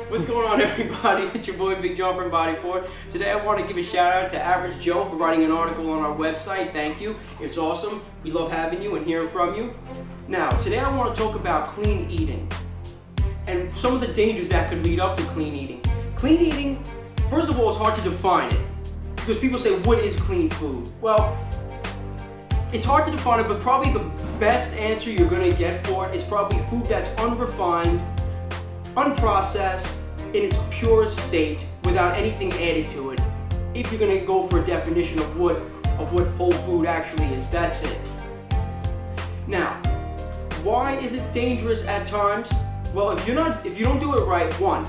What's going on, everybody? It's your boy Big John from Bodyforward. Today I want to give a shout out to Average Joe for writing an article on our website. Thank you. It's awesome. We love having you and hearing from you. Now, today I want to talk about clean eating and some of the dangers that could lead up to clean eating. Clean eating, first of all, it's hard to define it because people say, what is clean food? Well, it's hard to define it, but probably the best answer you're going to get for it is probably food that's unrefined, unprocessed, in its purest state, without anything added to it. If you're going to go for a definition of what whole food actually is, that's it. Now, why is it dangerous at times? Well, if you don't do it right, one,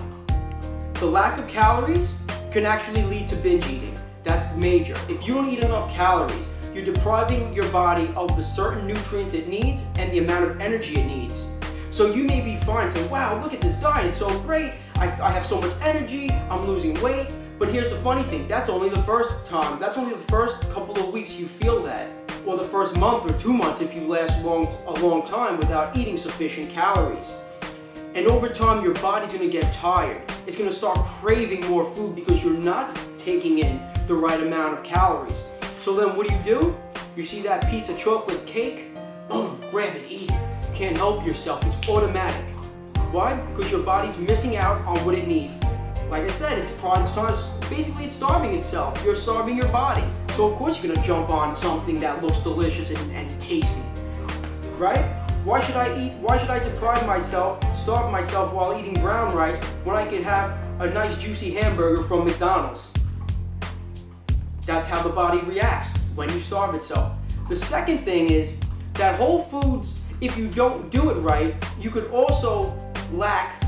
the lack of calories can actually lead to binge eating. That's major. If you don't eat enough calories, you're depriving your body of the certain nutrients it needs and the amount of energy it needs. So you may be fine saying, wow, look at this diet, it's so great, I have so much energy, I'm losing weight. But here's the funny thing, that's only the first time, that's only the first couple of weeks you feel that, or the first month or 2 months if you last a long time without eating sufficient calories. And over time, your body's gonna get tired. It's gonna start craving more food because you're not taking in the right amount of calories. So then what do? You see that piece of chocolate cake? Boom, grab it, eat it. You can't help yourself, it's automatic. Why? Because your body's missing out on what it needs. Like I said, basically it's starving itself. You're starving your body. So of course you're gonna jump on something that looks delicious and tasty, right? Why should I deprive myself, starve myself while eating brown rice when I could have a nice juicy hamburger from McDonald's? That's how the body reacts when you starve itself. The second thing is that whole foods, if you don't do it right, you could also lack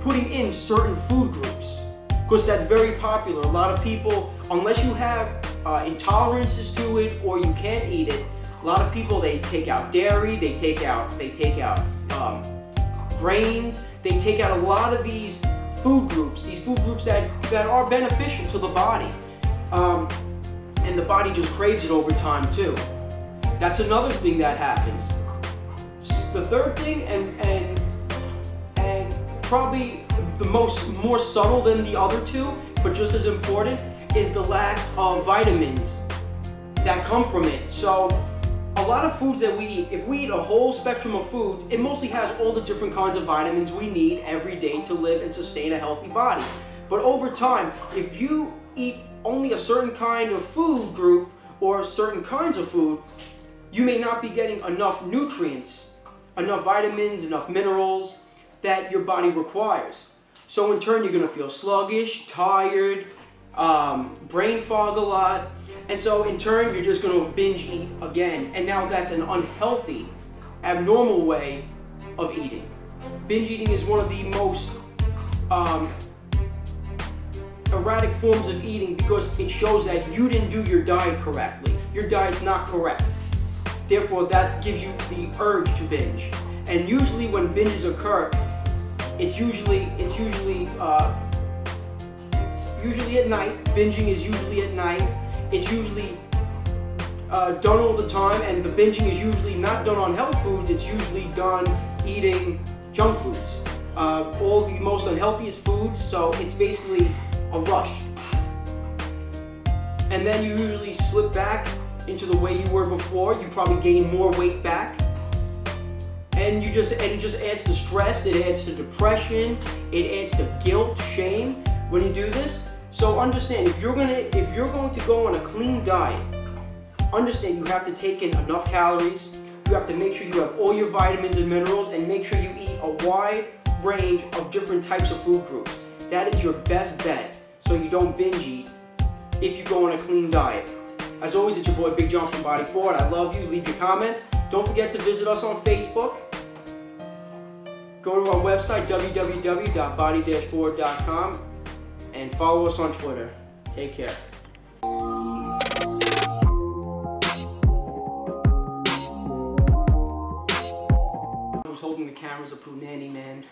putting in certain food groups, because that's very popular. A lot of people, unless you have intolerances to it or you can't eat it, a lot of people, they take out dairy, they take out grains, they take out a lot of these food groups that are beneficial to the body, and the body just craves it over time too. That's another thing that happens. The third thing, and probably the more subtle than the other two, but just as important, is the lack of vitamins that come from it. So a lot of foods that we eat, if we eat a whole spectrum of foods, it mostly has all the different kinds of vitamins we need every day to live and sustain a healthy body. But over time, if you eat only a certain kind of food group or certain kinds of food, you may not be getting enough nutrients, enough vitamins, enough minerals that your body requires. So in turn, you're gonna feel sluggish, tired, brain fog a lot, and so in turn, you're just gonna binge eat again. And now that's an unhealthy, abnormal way of eating. Binge eating is one of the most erratic forms of eating because it shows that you didn't do your diet correctly. Your diet's not correct. Therefore, that gives you the urge to binge. And usually when binges occur, it's usually at night. Binging is usually at night. It's usually done all the time, and the binging is usually not done on health foods, it's usually done eating junk foods. All the most unhealthiest foods, so it's basically a rush. And then you usually slip back into the way you were before. You probably gain more weight back. And it just adds to stress, it adds to depression, it adds to guilt, shame when you do this. So understand, if you're going to go on a clean diet, understand you have to take in enough calories, you have to make sure you have all your vitamins and minerals, and make sure you eat a wide range of different types of food groups. That is your best bet, so you don't binge eat if you go on a clean diet. As always, it's your boy Big John from Bodyforward. I love you. Leave your comments. Don't forget to visit us on Facebook. Go to our website, www.body-forward.com, and follow us on Twitter. Take care. I was holding the cameras a poo nanny, man.